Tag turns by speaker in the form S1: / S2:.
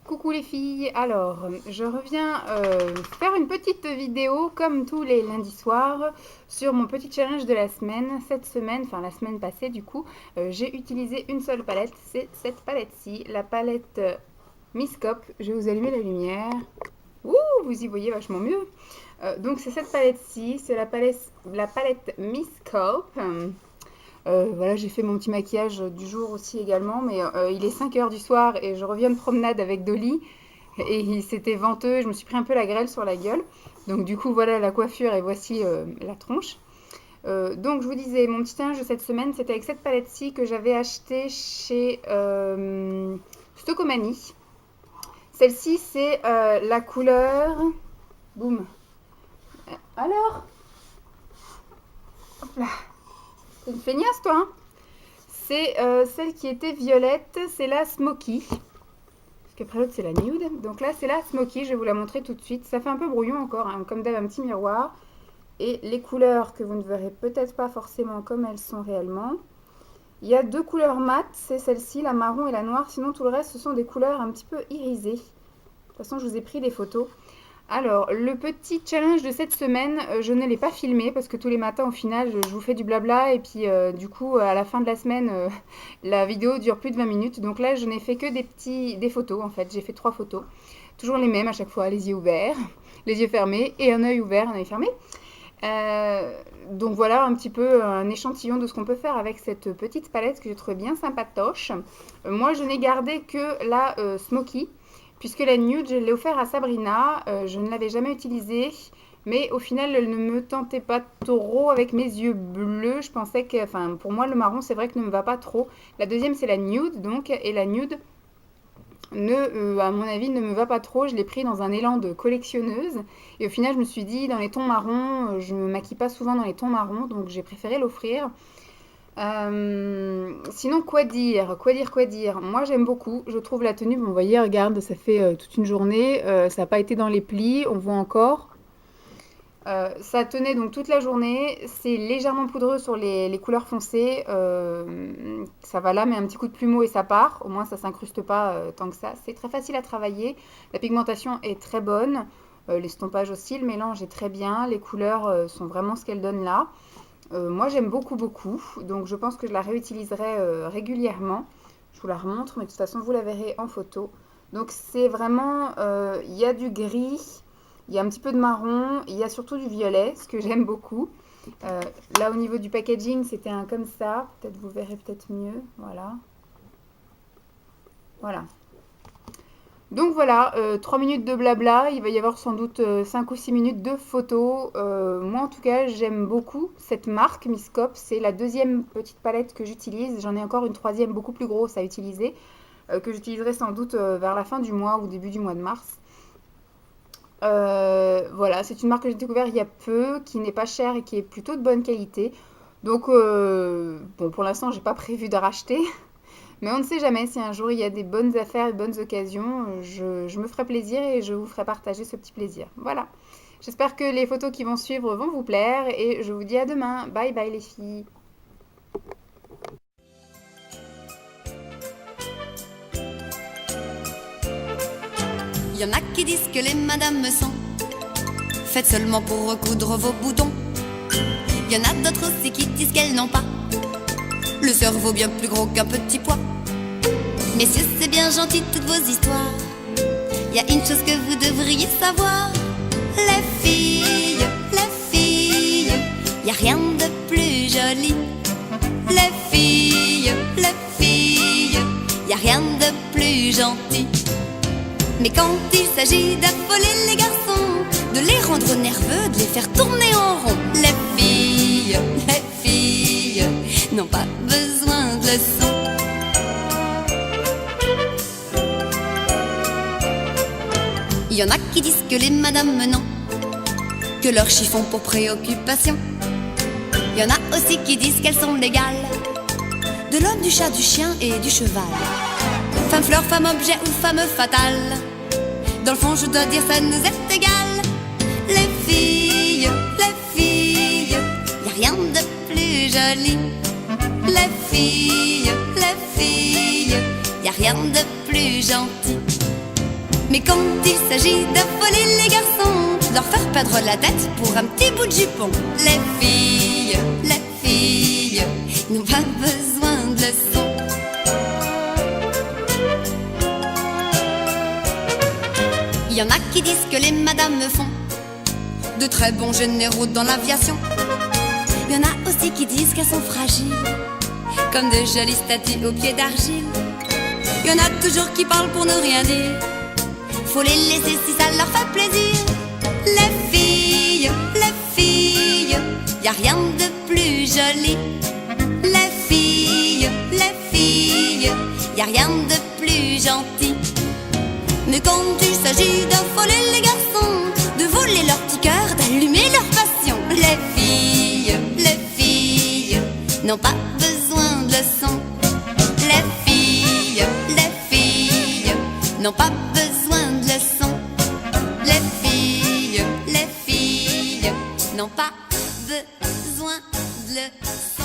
S1: Coucou les filles, alors je reviens faire une petite vidéo comme tous les lundis soirs sur mon petit challenge de la semaine. Cette semaine, enfin la semaine passée du coup, j'ai utilisé une seule palette, c'est cette palette-ci, la palette Miss Cop. Je vais vous allumer la lumière. Ouh, vous y voyez vachement mieux. Donc c'est cette palette-ci, c'est la palette Miss Cop. Voilà, j'ai fait mon petit maquillage du jour aussi également, mais il est 5 heures du soir et je reviens de promenade avec Dolly et c'était venteux, je me suis pris un peu la grêle sur la gueule. Donc du coup, voilà la coiffure et voici la tronche. Donc je vous disais, mon petit linge de cette semaine, c'était avec cette palette-ci que j'avais achetée chez Stocomanie. Celle-ci, c'est la couleur... Boum. Alors? Hop là. C'est une feignasse, toi, hein? C'est celle qui était violette, c'est la Smoky. Parce qu'après l'autre, c'est la Nude. Donc là, c'est la Smoky, je vais vous la montrer tout de suite. Ça fait un peu brouillon encore, hein, comme d'hab, un petit miroir. Et les couleurs que vous ne verrez peut-être pas forcément comme elles sont réellement. Il y a deux couleurs mates, c'est celle-ci, la marron et la noire. Sinon, tout le reste, ce sont des couleurs un petit peu irisées. De toute façon, je vous ai pris des photos. Alors, le petit challenge de cette semaine, je ne l'ai pas filmé parce que tous les matins, au final, je vous fais du blabla et puis du coup, à la fin de la semaine, la vidéo dure plus de 20 minutes. Donc là, je n'ai fait que des photos en fait. J'ai fait 3 photos. Toujours les mêmes à chaque fois, les yeux ouverts, les yeux fermés et un œil ouvert, un œil fermé. Donc voilà un petit peu un échantillon de ce qu'on peut faire avec cette petite palette que je trouve bien sympatoche. Moi, je n'ai gardé que la Smoky. Puisque la nude, je l'ai offert à Sabrina, je ne l'avais jamais utilisée, mais au final, elle ne me tentait pas trop avec mes yeux bleus. Je pensais que, enfin, pour moi, le marron, c'est vrai que ne me va pas trop. La deuxième, c'est la nude, donc, et la nude, à mon avis, ne me va pas trop. Je l'ai pris dans un élan de collectionneuse, et au final, je me suis dit, dans les tons marrons, je ne me maquille pas souvent dans les tons marrons, donc j'ai préféré l'offrir. Sinon, quoi dire? Quoi dire? Moi, j'aime beaucoup. Je trouve la tenue, bon, vous voyez, regarde, ça fait toute une journée. Ça n'a pas été dans les plis, on voit encore. Ça tenait donc toute la journée. C'est légèrement poudreux sur les couleurs foncées. Ça va là, mais un petit coup de plumeau et ça part. Au moins, ça s'incruste pas tant que ça. C'est très facile à travailler. La pigmentation est très bonne. L'estompage aussi, le mélange est très bien. Les couleurs sont vraiment ce qu'elles donnent là. Moi j'aime beaucoup, donc je pense que je la réutiliserai régulièrement. Je vous la remontre, mais de toute façon vous la verrez en photo. Donc c'est vraiment, il y a du gris, il y a un petit peu de marron, il y a surtout du violet, ce que j'aime beaucoup. Là au niveau du packaging, c'était un comme ça, peut-être vous verrez peut-être mieux, voilà. Voilà. Donc voilà, 3 minutes de blabla, il va y avoir sans doute 5 ou 6 minutes de photos. Moi en tout cas j'aime beaucoup cette marque Miss Cop, c'est la deuxième petite palette que j'utilise. J'en ai encore une troisième beaucoup plus grosse à utiliser, que j'utiliserai sans doute vers la fin du mois ou début du mois de mars. Voilà, c'est une marque que j'ai découvert il y a peu, qui n'est pas chère et qui est plutôt de bonne qualité. Donc bon, pour l'instant j'ai pas prévu de racheter. Mais on ne sait jamais, si un jour il y a des bonnes affaires, de bonnes occasions, je me ferai plaisir et je vous ferai partager ce petit plaisir. Voilà. J'espère que les photos qui vont suivre vont vous plaire et je vous dis à demain. Bye bye les filles.
S2: Y en a qui disent que les madames sont faites seulement pour recoudre vos boutons. Y en a d'autres aussi qui disent qu'elles n'ont pas le cerveau bien plus gros qu'un petit pois. Messieurs, c'est bien gentil toutes vos histoires. Y a une chose que vous devriez savoir. Les filles, y a rien de plus joli. Les filles, y a rien de plus gentil. Mais quand il s'agit d'affoler les garçons, de les rendre nerveux, de les faire tourner en rond, les filles n'ont pas besoin de leçons. Il y en a qui disent que les madames n'ont que leur chiffon pour préoccupation. Il y en a aussi qui disent qu'elles sont l'égale de l'homme, du chat, du chien et du cheval. Femme fleur, femme objet ou femme fatale, dans le fond je dois dire ça nous est égal. Les filles, y a rien de plus joli. Les filles, y a rien de plus gentil. Mais quand il s'agit d'affoler les garçons, de leur faire perdre la tête pour un petit bout de jupon, les filles n'ont pas besoin de leçons. Il y en a qui disent que les madames font de très bons généraux dans l'aviation. Il y en a aussi qui disent qu'elles sont fragiles, comme de jolies statues aux pieds d'argile. Il y en a toujours qui parlent pour ne rien dire, faut les laisser si ça leur fait plaisir. Les filles, y a rien de plus joli. Les filles, y a rien de plus gentil. Mais quand il s'agit d'affoler les garçons, de voler leur petit cœur, d'allumer leur passion, les filles n'ont pas besoin de leçons. Les filles n'ont pas besoin de leçons. Les filles n'ont pas besoin de leçons.